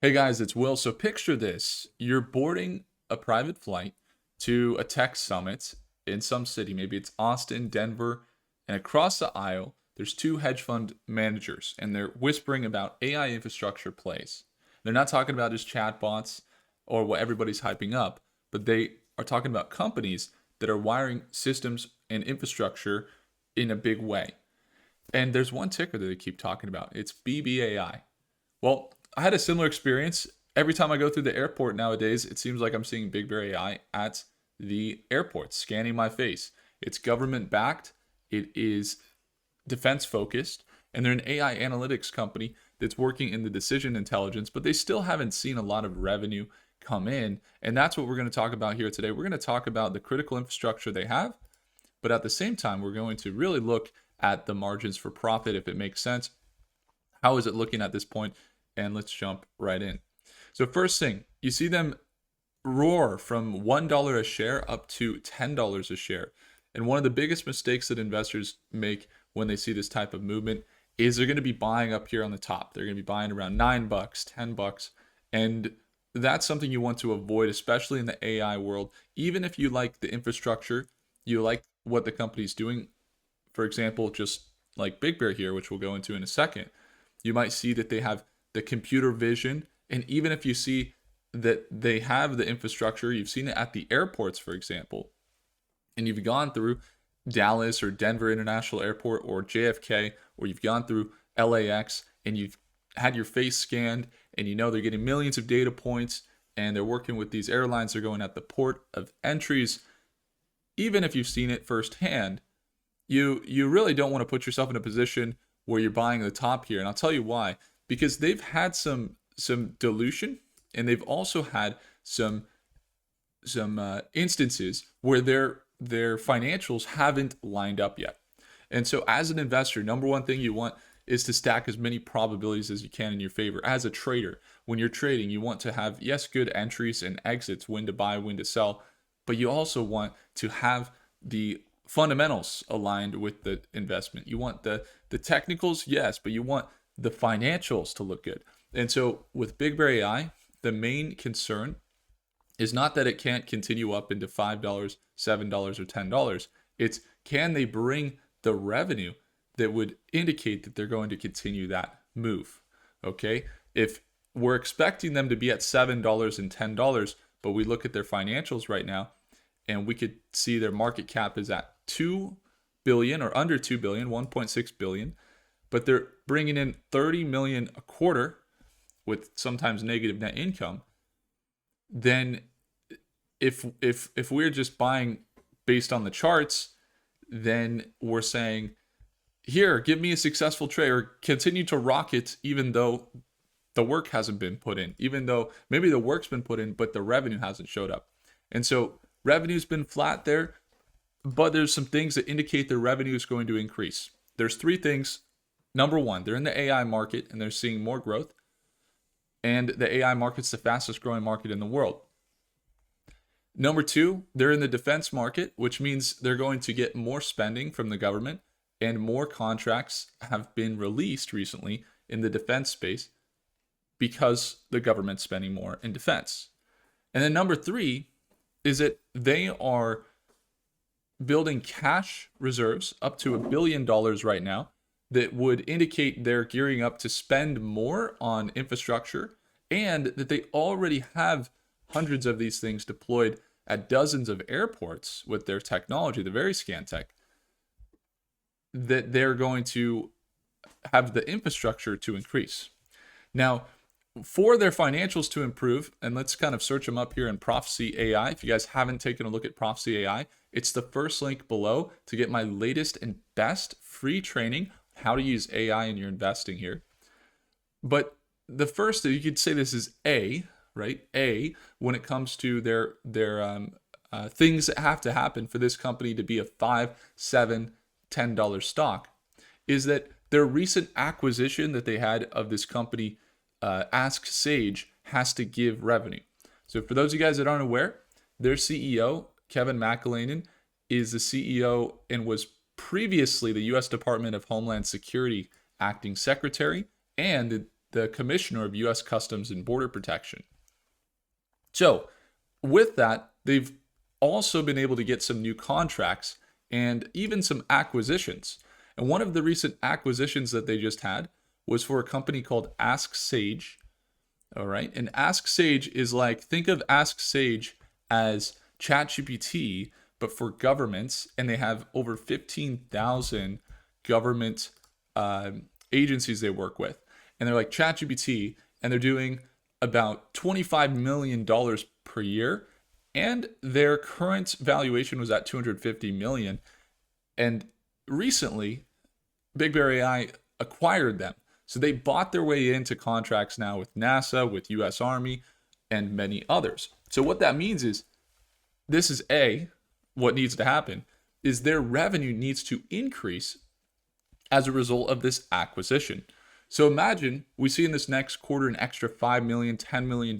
Hey guys, it's Will. So picture this. You're boarding a private flight to a tech summit in some city. Maybe it's Austin, Denver, and across the aisle, there's two hedge fund managers, and they're whispering about AI infrastructure plays. They're not talking about just chatbots or what everybody's hyping up, but they are talking about companies that are wiring systems and infrastructure in a big way. And there's one ticker that they keep talking about. It's BBAI. Well, I had a similar experience. Every time I go through the airport nowadays, it seems like I'm seeing Big Bear AI at the airport scanning my face. It's government backed, it is defense focused, and they're an AI analytics company that's working in the decision intelligence, but they still haven't seen a lot of revenue come in. And that's what we're going to talk about here today. We're going to talk about the critical infrastructure they have, but at the same time, we're going to really look at the margins for profit if it makes sense. How is it looking at this point? And let's jump right in. So first thing, you see them roar from $1 a share up to $10 a share. And one of the biggest mistakes that investors make when they see this type of movement is they're going to be buying up here on the top. They're going to be buying around $9, $10. And that's something you want to avoid, especially in the AI world. Even if you like the infrastructure, you like what the company's doing. For example, just like Big Bear here, which we'll go into in a second, you might see that they have the computer vision. And even if you see that they have the infrastructure, you've seen it at the airports, for example, and you've gone through Dallas or Denver International Airport or JFK, or you've gone through LAX and you've had your face scanned and you know they're getting millions of data points and they're working with these airlines, they're going at the port of entries. Even if you've seen it firsthand, you really don't want to put yourself in a position where you're buying the top here. And I'll tell you why. Because they've had some dilution, and they've also had some instances where their financials haven't lined up yet. And so as an investor, number one thing you want is to stack as many probabilities as you can in your favor. As a trader, when you're trading, you want to have, yes, good entries and exits, when to buy, when to sell, but you also want to have the fundamentals aligned with the investment. You want the technicals, yes, but you want the financials to look good. And so with Big Bear AI, the main concern is not that it can't continue up into $5, $7, or $10. It's, can they bring the revenue that would indicate that they're going to continue that move? Okay, if we're expecting them to be at $7 and $10, but we look at their financials right now and we could see their market cap is at 2 billion or under 2 billion, 1.6 billion, but they're bringing in 30 million a quarter with sometimes negative net income, then if we're just buying based on the charts, then we're saying, here, give me a successful trade, or continue to rock it even though the work hasn't been put in, even though maybe the work's been put in, but the revenue hasn't showed up. And so revenue's been flat there, but there's some things that indicate the revenue is going to increase. There's three things. Number one, they're in the AI market and they're seeing more growth. And the AI market's the fastest growing market in the world. Number two, they're in the defense market, which means they're going to get more spending from the government, and more contracts have been released recently in the defense space because the government's spending more in defense. And then number three is that they are building cash reserves up to $1 billion right now that would indicate they're gearing up to spend more on infrastructure, and that they already have hundreds of these things deployed at dozens of airports with their technology, the very scan tech, that they're going to have the infrastructure to increase. Now, for their financials to improve, and let's kind of search them up here in Prophecy AI. If you guys haven't taken a look at Prophecy AI, it's the first link below to get my latest and best free training, how to use AI in your investing here. But the first, you could say this is A, right? A, when it comes to their things that have to happen for this company to be a $5, $7, $10 stock, is that their recent acquisition that they had of this company, Ask Sage, has to give revenue. So for those of you guys that aren't aware, their CEO, Kevin McAleenan, is the CEO and was previously the U.S. Department of Homeland Security acting secretary and the commissioner of U.S. Customs and Border Protection. So, with that, they've also been able to get some new contracts and even some acquisitions. And one of the recent acquisitions that they just had was for a company called Ask Sage. All right. And Ask Sage is like, think of Ask Sage as ChatGPT, but for governments. And they have over 15,000 government agencies they work with. And they're like ChatGPT, and they're doing about $25 million per year. And their current valuation was at $250 million. And recently, BBAI acquired them. So they bought their way into contracts now with NASA, with US Army, and many others. So what that means is, this is what needs to happen is their revenue needs to increase as a result of this acquisition. So imagine we see in this next quarter an extra $5 million, $10 million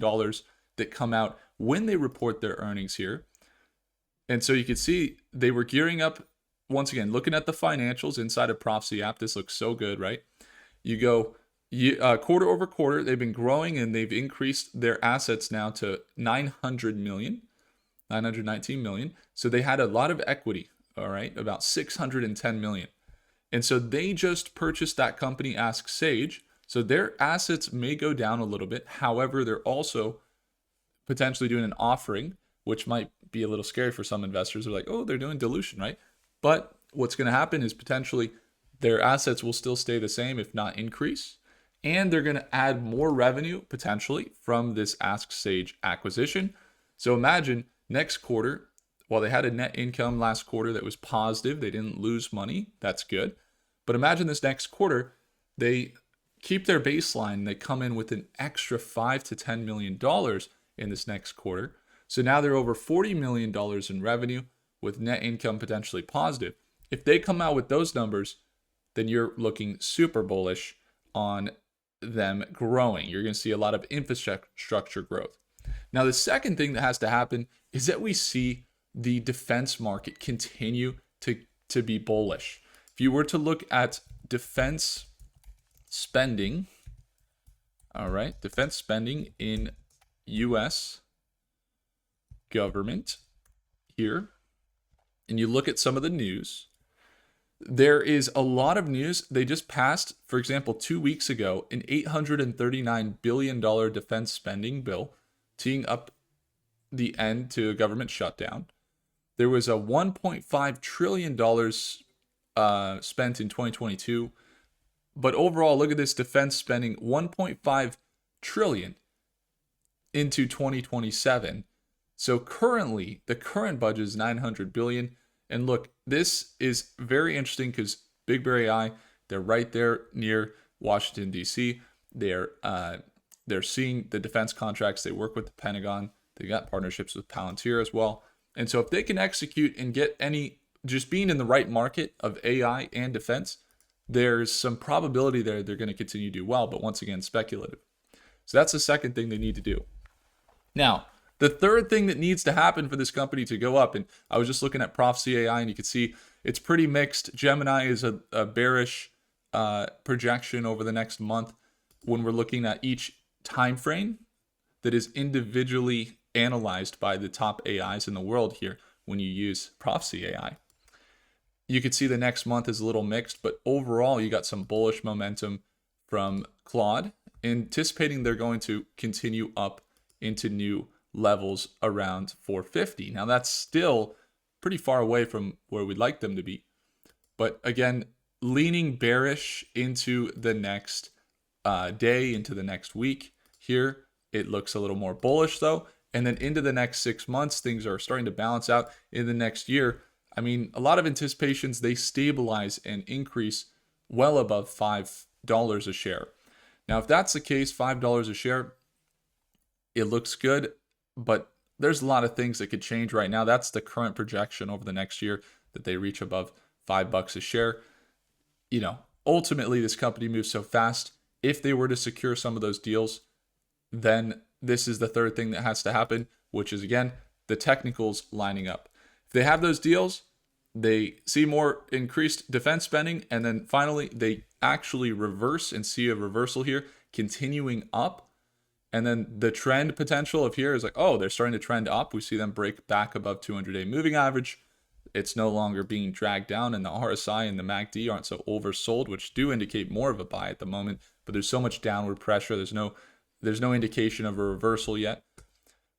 that come out when they report their earnings here. And so you can see they were gearing up. Once again, looking at the financials inside of Prophecy app, this looks so good, right? You go quarter over quarter, they've been growing and they've increased their assets now to 919 million. So they had a lot of equity, all right, about 610 million. And so they just purchased that company, Ask Sage. So their assets may go down a little bit. However, they're also potentially doing an offering, which might be a little scary for some investors. They're like, oh, they're doing dilution, right? But what's going to happen is potentially their assets will still stay the same, if not increase. And they're going to add more revenue potentially from this Ask Sage acquisition. So imagine next quarter, while they had a net income last quarter that was positive, they didn't lose money. That's good. But imagine this next quarter, they keep their baseline. They come in with an extra $5 to $10 million in this next quarter. So now they're over $40 million in revenue with net income potentially positive. If they come out with those numbers, then you're looking super bullish on them growing. You're going to see a lot of infrastructure growth. Now, the second thing that has to happen is that we see the defense market continue to be bullish. If you were to look at defense spending, all right, defense spending in U.S. government here, and you look at some of the news, there is a lot of news. They just passed, for example, 2 weeks ago, an $839 billion defense spending bill, teeing up the end to a government shutdown. There was a $1.5 trillion spent in 2022. But overall, look at this defense spending, $1.5 trillion into 2027. So currently, the current budget is $900 billion. And look, this is very interesting because BBAI, they're right there near Washington, D.C. They're seeing the defense contracts. They work with the Pentagon. They got partnerships with Palantir as well. And so if they can execute and get just being in the right market of AI and defense, there's some probability there they're going to continue to do well. But once again, speculative. So that's the second thing they need to do. Now, the third thing that needs to happen for this company to go up, and I was just looking at Prophecy AI, and you can see it's pretty mixed. Gemini is a bearish projection over the next month when we're looking at each time frame that is individually analyzed by the top AIs in the world here when you use Prophecy AI. You can see the next month is a little mixed, but overall you got some bullish momentum from Claude, anticipating they're going to continue up into new levels around 450. Now that's still pretty far away from where we'd like them to be. But again, leaning bearish into the next day, into the next week here. It looks a little more bullish though. And then into the next 6 months, things are starting to balance out. In the next year, I mean, a lot of anticipations, they stabilize and increase well above $5 a share. Now, if that's the case, $5 a share, it looks good, but there's a lot of things that could change right now. That's the current projection over the next year that they reach above $5 a share. You know, ultimately, this company moves so fast. If they were to secure some of those deals, then this is the third thing that has to happen, which is, again, the technicals lining up. If they have those deals, they see more increased defense spending, and then finally, they actually reverse and see a reversal here, continuing up. And then the trend potential of here is like, oh, they're starting to trend up. We see them break back above 200-day moving average. It's no longer being dragged down, and the RSI and the MACD aren't so oversold, which do indicate more of a buy at the moment. But there's so much downward pressure. There's no indication of a reversal yet.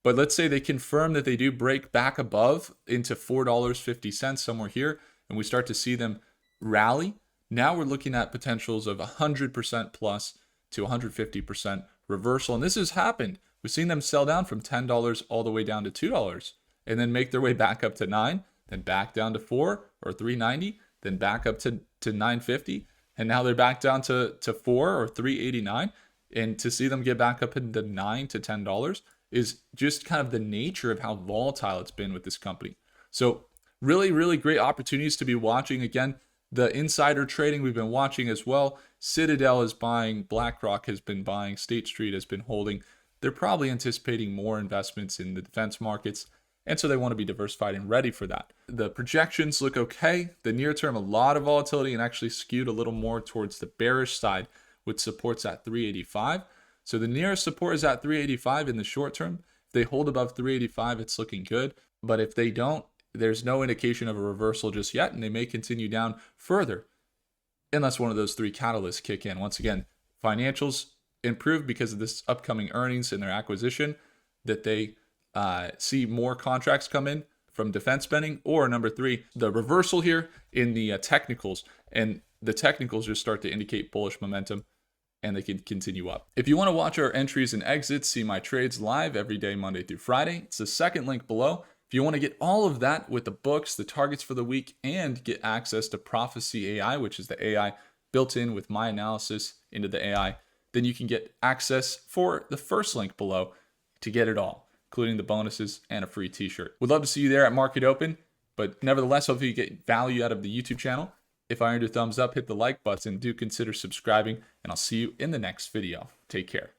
But let's say they confirm that they do break back above into $4.50 somewhere here, and we start to see them rally. Now we're looking at potentials of 100% plus to 150% reversal. And this has happened. We've seen them sell down from $10 all the way down to $2 and then make their way back up to $9, then back down to $4 or $3.90, then back up to $9.50. And now they're back down to $4 or $3.89. And to see them get back up into $9 to $10 is just kind of the nature of how volatile it's been with this company. So really, really great opportunities to be watching. Again, the insider trading we've been watching as well. Citadel is buying, BlackRock has been buying, State Street has been holding. They're probably anticipating more investments in the defense markets, and so they want to be diversified and ready for that. The projections look okay. The near term, a lot of volatility and actually skewed a little more towards the bearish side, which supports at 385. So the nearest support is at 385 in the short term. If they hold above 385, it's looking good. But if they don't, there's no indication of a reversal just yet, and they may continue down further unless one of those three catalysts kick in. Once again, financials improve because of this upcoming earnings and their acquisition, that they see more contracts come in from defense spending, or number three, the reversal here in the technicals, and the technicals just start to indicate bullish momentum and they can continue up. If you want to watch our entries and exits, see my trades live every day, Monday through Friday, it's the second link below. If you want to get all of that with the books, the targets for the week, and get access to Prophecy AI, which is the AI built in with my analysis into the AI, then you can get access for the first link below to get it all, including the bonuses and a free t-shirt. Would love to see you there at Market Open, but nevertheless, hopefully you get value out of the YouTube channel. If I earned a thumbs up, hit the like button, do consider subscribing, and I'll see you in the next video. Take care.